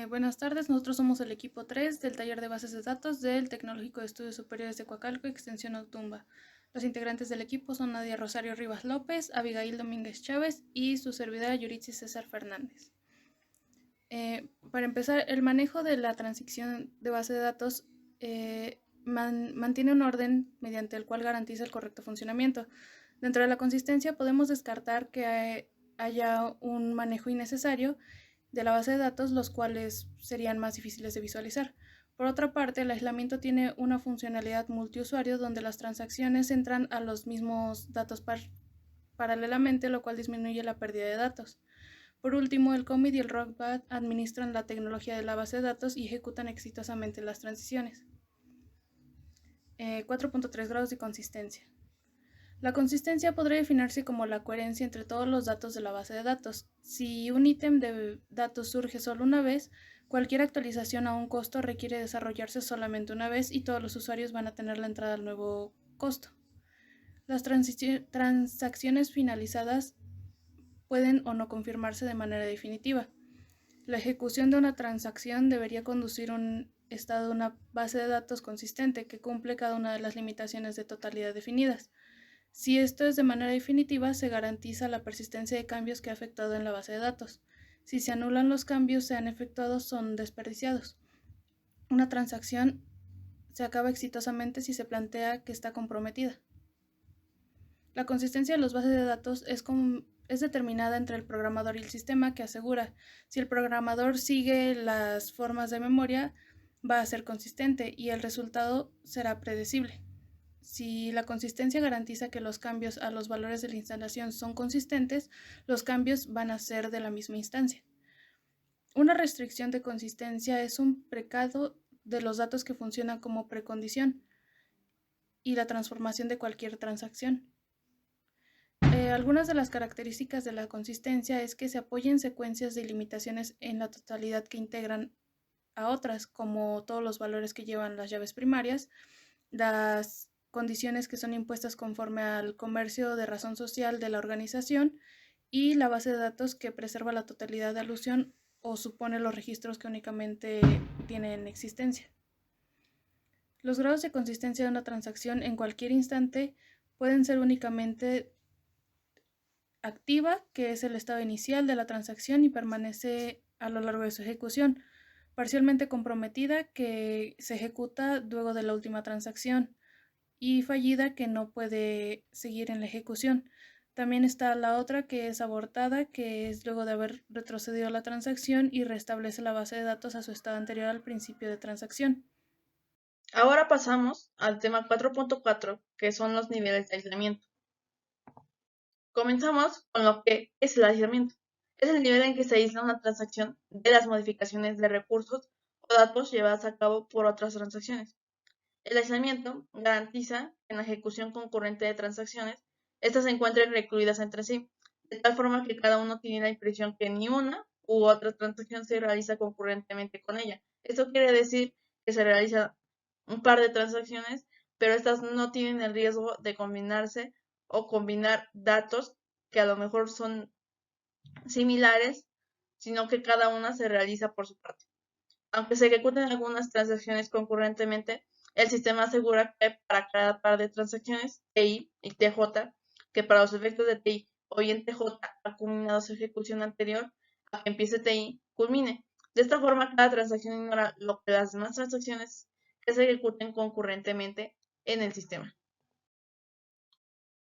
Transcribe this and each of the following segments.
Buenas tardes, nosotros somos el equipo 3 del taller de bases de datos del Tecnológico de Estudios Superiores de Coacalco, extensión Autumba. Los integrantes del equipo son Nadia Rosario Rivas López, Abigail Domínguez Chávez y su servidora Yuritsi César Fernández. Para empezar, el manejo de la transición de base de datos mantiene un orden mediante el cual garantiza el correcto funcionamiento. Dentro de la consistencia podemos descartar que haya un manejo innecesario de la base de datos, los cuales serían más difíciles de visualizar. Por otra parte, el aislamiento tiene una funcionalidad multiusuario donde las transacciones entran a los mismos datos paralelamente, lo cual disminuye la pérdida de datos. Por último, el commit y el rollback administran la tecnología de la base de datos y ejecutan exitosamente las transiciones. 4.3 grados de consistencia. La consistencia podría definirse como la coherencia entre todos los datos de la base de datos. Si un ítem de datos surge solo una vez, cualquier actualización a un costo requiere desarrollarse solamente una vez y todos los usuarios van a tener la entrada al nuevo costo. Las transacciones finalizadas pueden o no confirmarse de manera definitiva. La ejecución de una transacción debería conducir a un estado de una base de datos consistente que cumple cada una de las limitaciones de totalidad definidas. Si esto es de manera definitiva, se garantiza la persistencia de cambios que ha efectuado en la base de datos. Si se anulan los cambios se han efectuado, son desperdiciados. Una transacción se acaba exitosamente si se plantea que está comprometida. La consistencia de las bases de datos es determinada entre el programador y el sistema, que asegura si el programador sigue las formas de memoria va a ser consistente y el resultado será predecible. Si la consistencia garantiza que los cambios a los valores de la instalación son consistentes, los cambios van a ser de la misma instancia. Una restricción de consistencia es un precado de los datos que funcionan como precondición y la transformación de cualquier transacción. Algunas de las características de la consistencia es que se apoyen secuencias de limitaciones en la totalidad que integran a otras, como todos los valores que llevan las llaves primarias, las condiciones que son impuestas conforme al comercio de razón social de la organización y la base de datos que preserva la totalidad de alusión o supone los registros que únicamente tienen existencia. Los grados de consistencia de una transacción en cualquier instante pueden ser únicamente activa, que es el estado inicial de la transacción y permanece a lo largo de su ejecución; parcialmente comprometida, que se ejecuta luego de la última transacción; y fallida, que no puede seguir en la ejecución. También está la otra, que es abortada, que es luego de haber retrocedido la transacción y restablece la base de datos a su estado anterior al principio de transacción. Ahora pasamos al tema 4.4, que son los niveles de aislamiento. Comenzamos con lo que es el aislamiento. Es el nivel en que se aísla una transacción de las modificaciones de recursos o datos llevadas a cabo por otras transacciones. El aislamiento garantiza que en la ejecución concurrente de transacciones, estas se encuentren recluidas entre sí, de tal forma que cada uno tiene la impresión que ni una u otra transacción se realiza concurrentemente con ella. Esto quiere decir que se realiza un par de transacciones, pero estas no tienen el riesgo de combinarse o combinar datos que a lo mejor son similares, sino que cada una se realiza por su parte. Aunque se ejecuten algunas transacciones concurrentemente, el sistema asegura que para cada par de transacciones, TI y TJ, que para los efectos de TI o bien TJ ha culminado su ejecución anterior a que empiece TI, culmine. De esta forma, cada transacción ignora lo que las demás transacciones que se ejecuten concurrentemente en el sistema.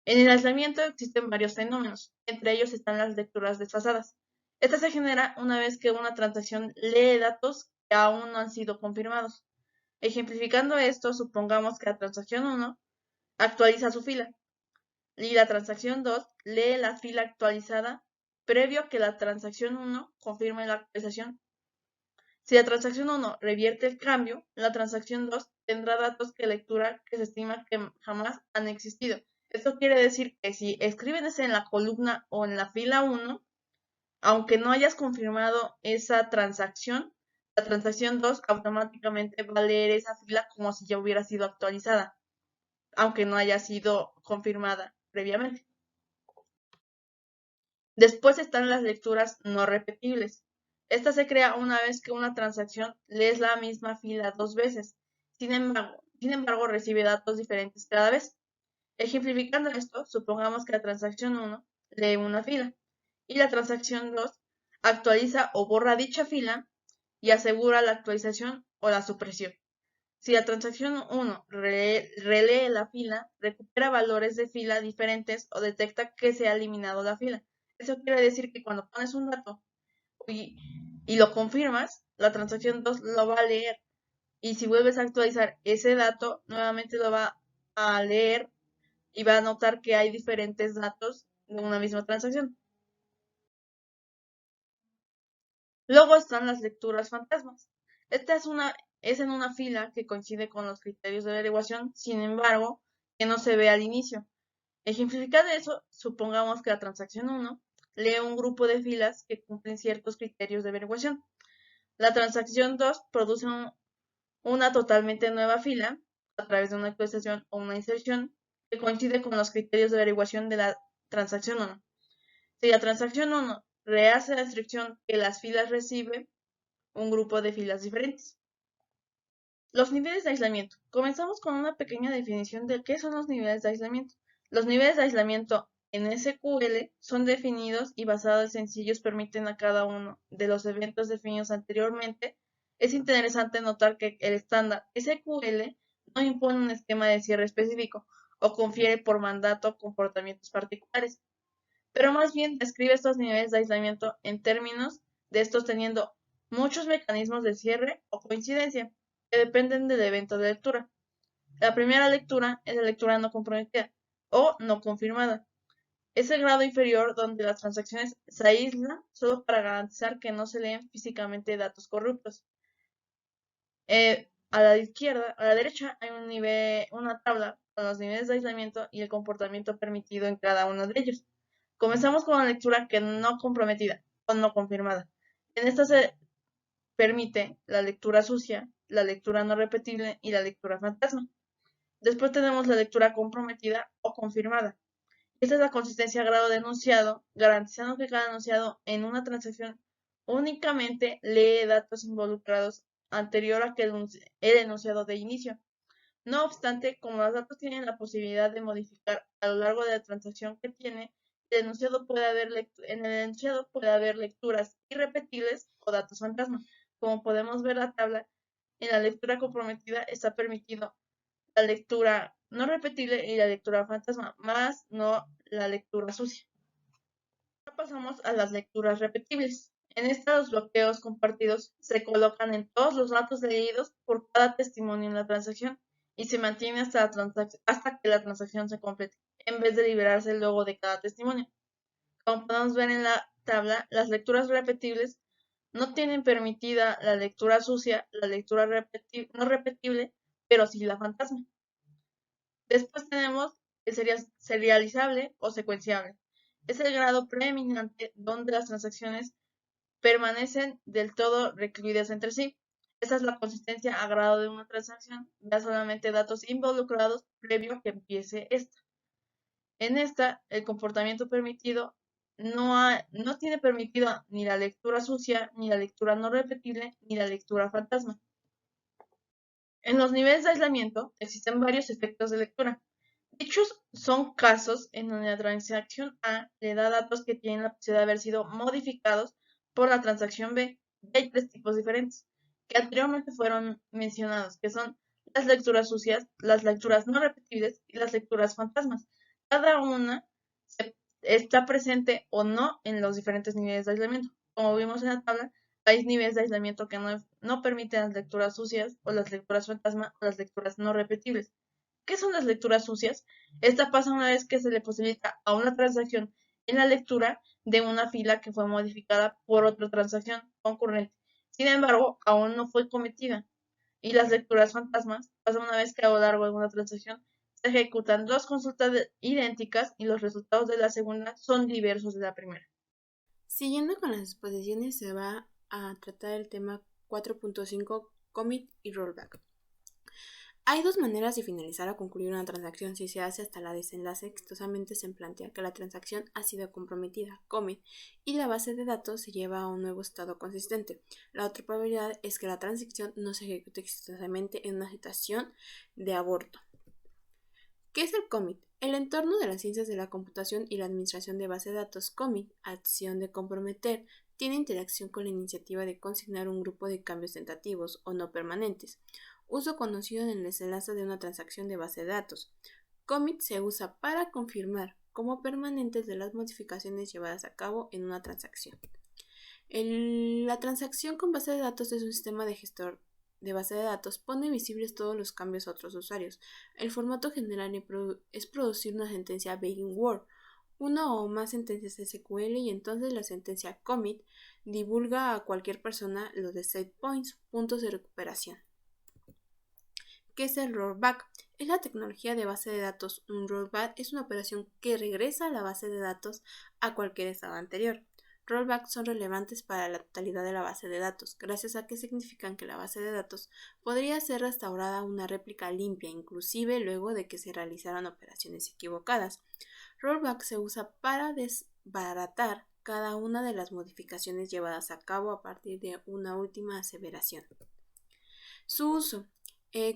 En el aislamiento existen varios fenómenos, entre ellos están las lecturas desfasadas. Esta se genera una vez que una transacción lee datos que aún no han sido confirmados. Ejemplificando esto, supongamos que la transacción 1 actualiza su fila y la transacción 2 lee la fila actualizada previo a que la transacción 1 confirme la actualización. Si la transacción 1 revierte el cambio, la transacción 2 tendrá datos de lectura que se estima que jamás han existido. Esto quiere decir que si escribes en la columna o en la fila 1, aunque no hayas confirmado esa transacción, la transacción 2 automáticamente va a leer esa fila como si ya hubiera sido actualizada, aunque no haya sido confirmada previamente. Después están las lecturas no repetibles. Esta se crea una vez que una transacción lee la misma fila dos veces. Sin embargo, recibe datos diferentes cada vez. Ejemplificando esto, supongamos que la transacción 1 lee una fila y la transacción 2 actualiza o borra dicha fila y asegura la actualización o la supresión. Si la transacción 1 relee la fila, recupera valores de fila diferentes o detecta que se ha eliminado la fila. Eso quiere decir que cuando pones un dato y, y lo confirmas, la transacción 2 lo va a leer. Y si vuelves a actualizar ese dato, nuevamente lo va a leer y va a notar que hay diferentes datos de una misma transacción. Luego están las lecturas fantasmas. Esta es en una fila que coincide con los criterios de averiguación, sin embargo, que no se ve al inicio. Ejemplificado eso, supongamos que la transacción 1 lee un grupo de filas que cumplen ciertos criterios de averiguación. La transacción 2 produce una totalmente nueva fila a través de una actualización o una inserción que coincide con los criterios de averiguación de la transacción 1. Si la transacción 1 rehace la instrucción que las filas recibe un grupo de filas diferentes. Los niveles de aislamiento. Comenzamos con una pequeña definición de qué son los niveles de aislamiento. Los niveles de aislamiento en SQL son definidos y basados en sencillos permiten a cada uno de los eventos definidos anteriormente. Es interesante notar que el estándar SQL no impone un esquema de cierre específico o confiere por mandato comportamientos particulares, pero más bien describe estos niveles de aislamiento en términos de estos teniendo muchos mecanismos de cierre o coincidencia que dependen del evento de lectura. La primera lectura es la lectura no comprometida o no confirmada. Es el grado inferior donde las transacciones se aíslan solo para garantizar que no se leen físicamente datos corruptos. A la derecha hay una tabla con los niveles de aislamiento y el comportamiento permitido en cada uno de ellos. Comenzamos con la lectura que no comprometida o no confirmada. En esta se permite la lectura sucia, la lectura no repetible y la lectura fantasma. Después tenemos la lectura comprometida o confirmada. Esta es la consistencia a grado de enunciado, garantizando que cada enunciado en una transacción únicamente lee datos involucrados anterior a que el enunciado de inicio. No obstante, como los datos tienen la posibilidad de modificar a lo largo de la transacción que tiene, en el enunciado puede haber lecturas irrepetibles o datos fantasma. Como podemos ver la tabla, en la lectura comprometida está permitido la lectura no repetible y la lectura fantasma, más no la lectura sucia. Ahora pasamos a las lecturas repetibles. En esta, los bloqueos compartidos se colocan en todos los datos leídos por cada testimonio en la transacción y se mantiene hasta que la transacción se complete, en vez de liberarse luego de cada testimonio. Como podemos ver en la tabla, las lecturas repetibles no tienen permitida la lectura sucia, la lectura no repetible, pero sí la fantasma. Después tenemos el serializable o secuenciable. Es el grado preeminente donde las transacciones permanecen del todo recluidas entre sí. Esa es la consistencia a grado de una transacción. Da solamente datos involucrados previo a que empiece esta. En esta, el comportamiento permitido no tiene permitida ni la lectura sucia, ni la lectura no repetible, ni la lectura fantasma. En los niveles de aislamiento existen varios efectos de lectura. Dichos son casos en donde la transacción A le da datos que tienen la posibilidad de haber sido modificados por la transacción B. Y hay tres tipos diferentes que anteriormente fueron mencionados, que son las lecturas sucias, las lecturas no repetibles y las lecturas fantasmas. Cada una está presente o no en los diferentes niveles de aislamiento. Como vimos en la tabla, hay niveles de aislamiento que no permiten las lecturas sucias o las lecturas fantasma o las lecturas no repetibles. ¿Qué son las lecturas sucias? Esta pasa una vez que se le posibilita a una transacción en la lectura de una fila que fue modificada por otra transacción concurrente. Sin embargo, aún no fue cometida. Y las lecturas fantasmas pasan una vez que a lo largo de una transacción se ejecutan dos consultas idénticas y los resultados de la segunda son diversos de la primera. Siguiendo con las exposiciones, se va a tratar el tema 4.5, commit y rollback. Hay dos maneras de finalizar o concluir una transacción. Si se hace hasta la desenlace, exitosamente se plantea que la transacción ha sido comprometida, commit, y la base de datos se lleva a un nuevo estado consistente. La otra probabilidad es que la transacción no se ejecute exitosamente en una situación de aborto. ¿Qué es el commit? El entorno de las ciencias de la computación y la administración de base de datos, commit, acción de comprometer, tiene interacción con la iniciativa de consignar un grupo de cambios tentativos o no permanentes, uso conocido en el desenlace de una transacción de base de datos. Commit se usa para confirmar como permanentes de las modificaciones llevadas a cabo en una transacción. La transacción con base de datos es un sistema de gestor de base de datos, pone visibles todos los cambios a otros usuarios. El formato general es producir una sentencia begging word, una o más sentencias SQL, y entonces la sentencia commit divulga a cualquier persona los de set points, puntos de recuperación. ¿Qué es el rollback? Es la tecnología de base de datos. Un rollback es una operación que regresa a la base de datos a cualquier estado anterior. Rollbacks son relevantes para la totalidad de la base de datos, gracias a que significan que la base de datos podría ser restaurada a una réplica limpia, inclusive luego de que se realizaran operaciones equivocadas. Rollback se usa para desbaratar cada una de las modificaciones llevadas a cabo a partir de una última aseveración. Su uso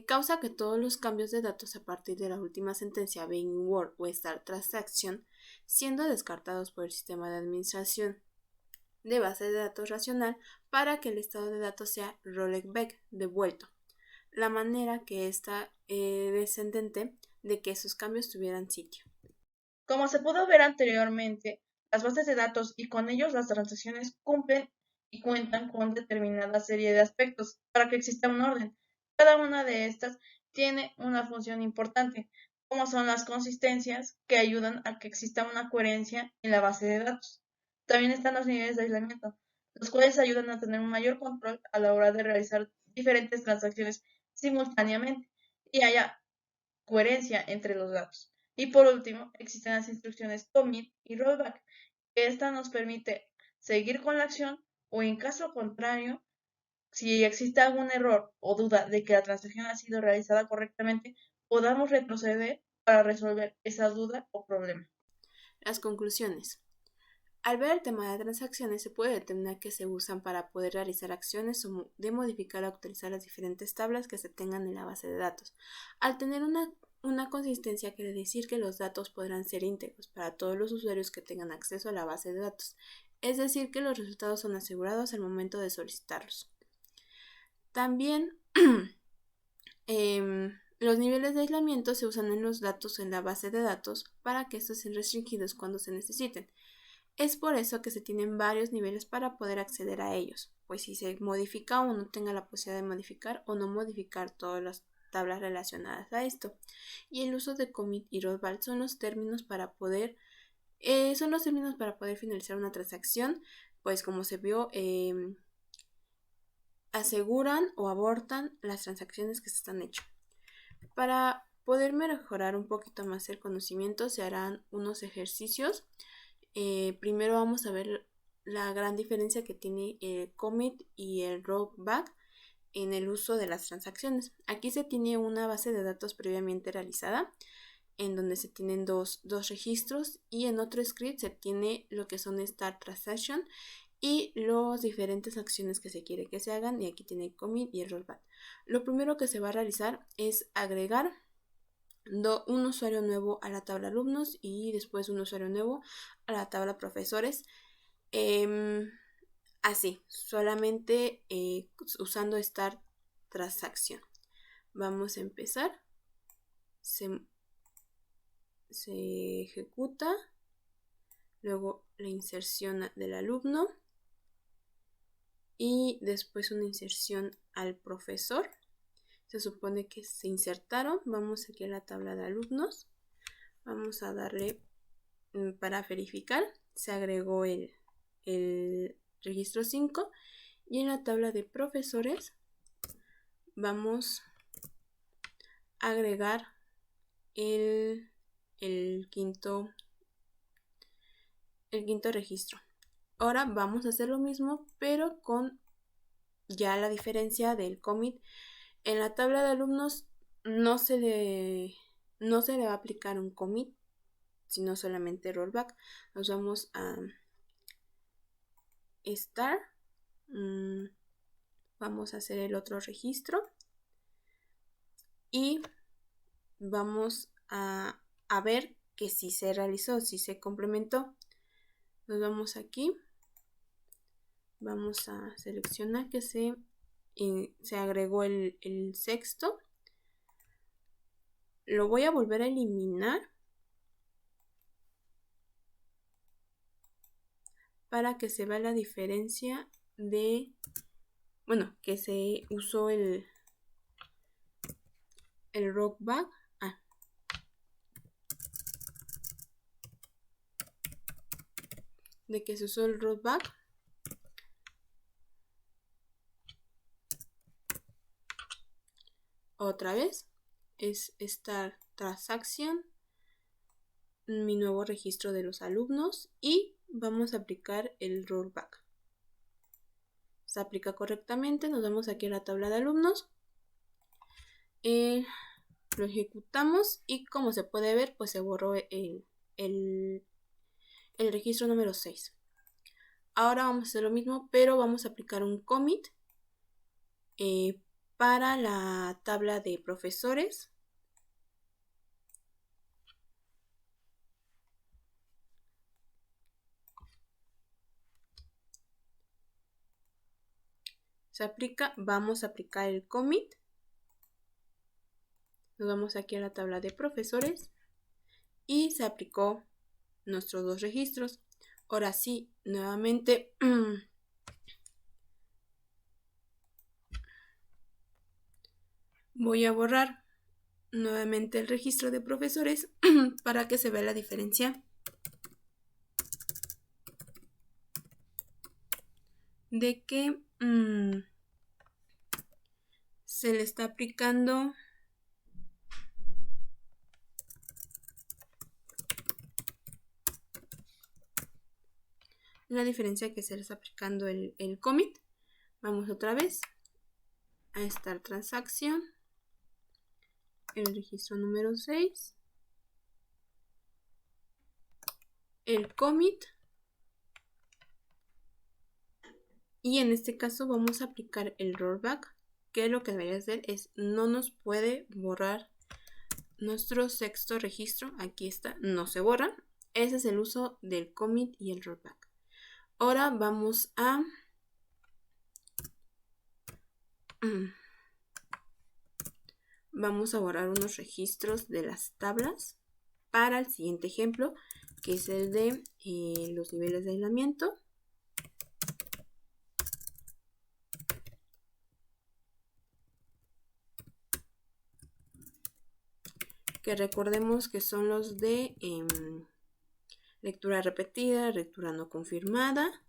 causa que todos los cambios de datos a partir de la última sentencia begging word o start transaction, siendo descartados por el sistema de administración de base de datos racional para que el estado de datos sea rollback, devuelto, la manera que está descendente de que esos cambios tuvieran sitio. Como se pudo ver anteriormente, las bases de datos y con ellos las transacciones cumplen y cuentan con determinada serie de aspectos para que exista un orden. Cada una de estas tiene una función importante, como son las consistencias, que ayudan a que exista una coherencia en la base de datos. También están los niveles de aislamiento, los cuales ayudan a tener un mayor control a la hora de realizar diferentes transacciones simultáneamente y haya coherencia entre los datos. Y por último, existen las instrucciones commit y rollback, que esta nos permite seguir con la acción o en caso contrario, si existe algún error o duda de que la transacción ha sido realizada correctamente, podamos retroceder para resolver esa duda o problema. Las conclusiones. Al ver el tema de transacciones, se puede determinar que se usan para poder realizar acciones o de modificar o actualizar las diferentes tablas que se tengan en la base de datos. Al tener una consistencia, quiere decir que los datos podrán ser íntegros para todos los usuarios que tengan acceso a la base de datos, es decir, que los resultados son asegurados al momento de solicitarlos. También los niveles de aislamiento se usan en los datos en la base de datos para que estos sean restringidos cuando se necesiten. Es por eso que se tienen varios niveles para poder acceder a ellos, pues si se modifica uno tenga la posibilidad de modificar o no modificar todas las tablas relacionadas a esto. Y el uso de commit y rollback son los términos para poder finalizar una transacción, pues como se vio, aseguran o abortan las transacciones que se están hechas. Para poder mejorar un poquito más el conocimiento se harán unos ejercicios. Primero vamos a ver la gran diferencia que tiene el commit y el rollback en el uso de las transacciones. Aquí se tiene una base de datos previamente realizada en donde se tienen dos registros, y en otro script se tiene lo que son start transaction y las diferentes acciones que se quiere que se hagan, y aquí tiene el commit y el rollback. Lo primero que se va a realizar es agregar un usuario nuevo a la tabla alumnos y después un usuario nuevo a la tabla profesores, así, solamente usando start transacción. Vamos a empezar. Se ejecuta, luego la inserción del alumno y después una inserción al profesor. Se supone que se insertaron. Vamos aquí a la tabla de alumnos. Vamos a darle para verificar. Se agregó el registro 5. Y en la tabla de profesores vamos a agregar el quinto registro. Ahora vamos a hacer lo mismo, pero con ya la diferencia del commit. En la tabla de alumnos no se le va a aplicar un commit, sino solamente rollback. Nos vamos a start. Vamos a hacer el otro registro y vamos a ver que si se realizó, si se complementó. Nos vamos aquí, vamos a seleccionar que se agregó el sexto. Lo voy a volver a eliminar para que se vea la diferencia de, bueno, que se usó el rollback. De que se usó el rollback. Otra vez es esta transacción, mi nuevo registro de los alumnos, y vamos a aplicar el rollback. Se aplica correctamente. Nos vamos aquí a la tabla de alumnos, lo ejecutamos y como se puede ver, pues se borró el registro número 6. Ahora vamos a hacer lo mismo, pero vamos a aplicar un commit para la tabla de profesores. Se aplica, vamos a aplicar el commit. Nos vamos aquí a la tabla de profesores y se aplicó nuestros dos registros. Ahora sí, nuevamente voy a borrar nuevamente el registro de profesores para que se vea la diferencia de que se le está aplicando la diferencia que se le está aplicando el commit. Vamos otra vez a esta transacción, el registro número 6, el commit, y en este caso vamos a aplicar el rollback, que lo que debería hacer es no nos puede borrar nuestro sexto registro. Aquí está, no se borra. Ese es el uso del commit y el rollback. Ahora vamos a borrar unos registros de las tablas para el siguiente ejemplo, que es el de los niveles de aislamiento. Que recordemos que son los de lectura repetida, lectura no confirmada,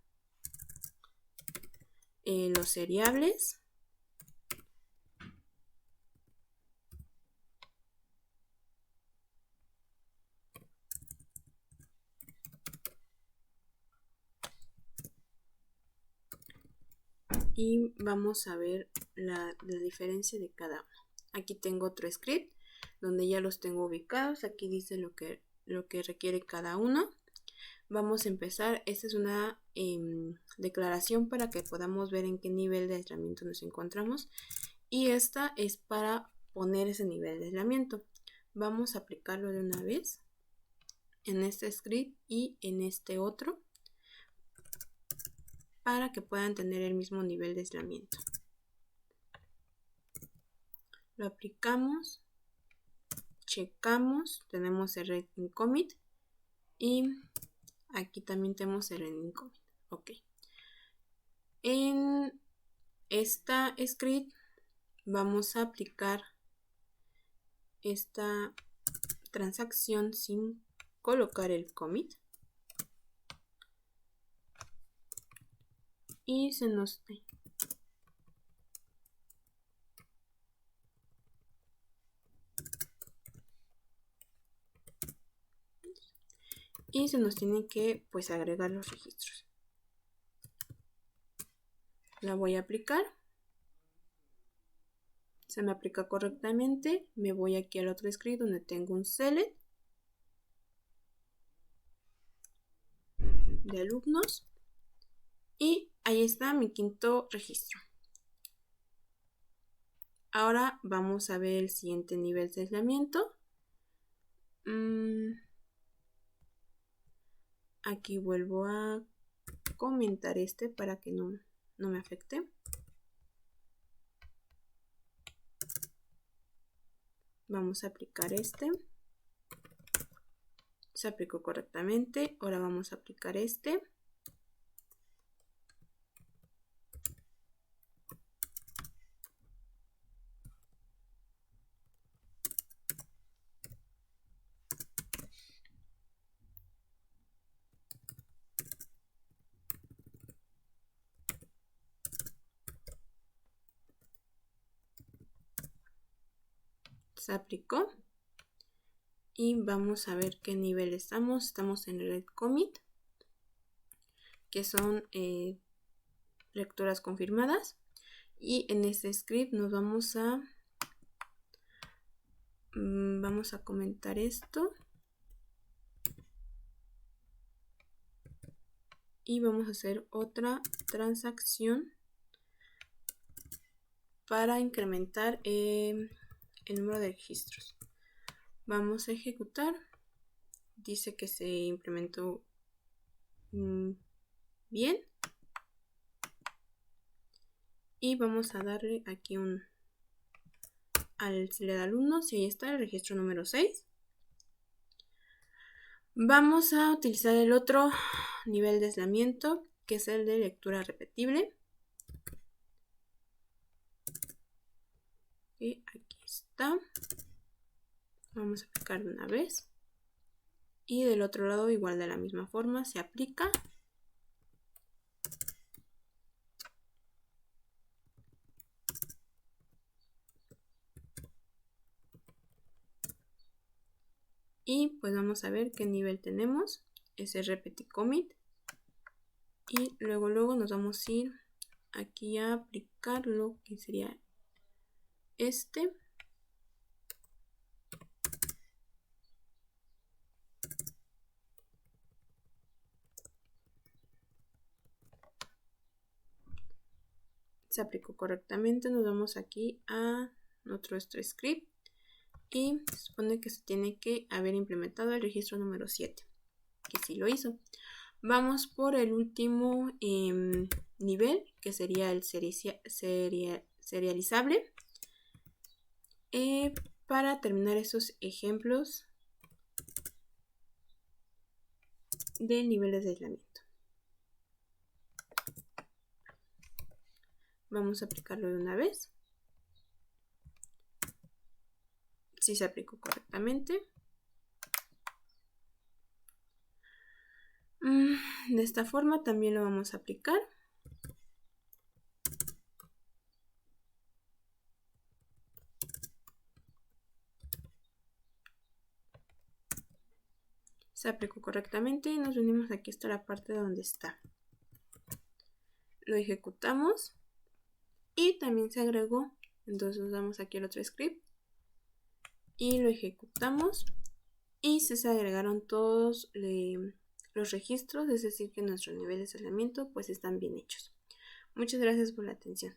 los seriables, y vamos a ver la diferencia de cada uno. Aquí tengo otro script donde ya los tengo ubicados. Aquí dice lo que requiere cada uno. Vamos a empezar. Esta es una declaración para que podamos ver en qué nivel de aislamiento nos encontramos, y esta es para poner ese nivel de aislamiento. Vamos a aplicarlo de una vez en este script y en este otro para que puedan tener el mismo nivel de aislamiento. Lo aplicamos, checamos, tenemos el rating commit y aquí también tenemos el rating commit. Ok. En esta script vamos a aplicar esta transacción sin colocar el commit y se nos tiene que pues agregar los registros. La voy a aplicar. se me aplica correctamente, me voy aquí al otro script donde tengo un select de alumnos y ahí está mi quinto registro. Ahora vamos a ver el siguiente nivel de aislamiento. Aquí vuelvo a comentar para que no me afecte. Vamos a aplicar se aplicó correctamente. Ahora vamos a aplicar se aplicó y vamos a ver qué nivel estamos en red commit, que son lecturas confirmadas, y en este script nos vamos a comentar esto y vamos a hacer otra transacción para incrementar el número de registros. Vamos a ejecutar. Dice que se implementó bien. Y vamos a darle aquí al select de alumnos y ahí está el registro número 6. Vamos a utilizar el otro nivel de aislamiento, que es el de lectura repetible. Y aquí está. Vamos a aplicar de una vez. Y del otro lado igual de la misma forma se aplica. Y pues vamos a ver qué nivel tenemos. Ese repeat commit. Y luego nos vamos a ir aquí a aplicar lo que sería se aplicó correctamente. Nos vamos aquí a nuestro script y se supone que se tiene que haber implementado el registro número 7, que sí lo hizo. Vamos por el último nivel, que sería el serializable, para terminar esos ejemplos de niveles de aislamiento. Vamos a aplicarlo de una vez. Si se aplicó correctamente. De esta forma también lo vamos a aplicar. Se aplicó correctamente y nos venimos aquí hasta la parte donde está. Lo ejecutamos y también se agregó. Entonces nos damos aquí al otro script y lo ejecutamos y se agregaron todos los registros, es decir que nuestros niveles de aislamiento pues están bien hechos. Muchas gracias por la atención.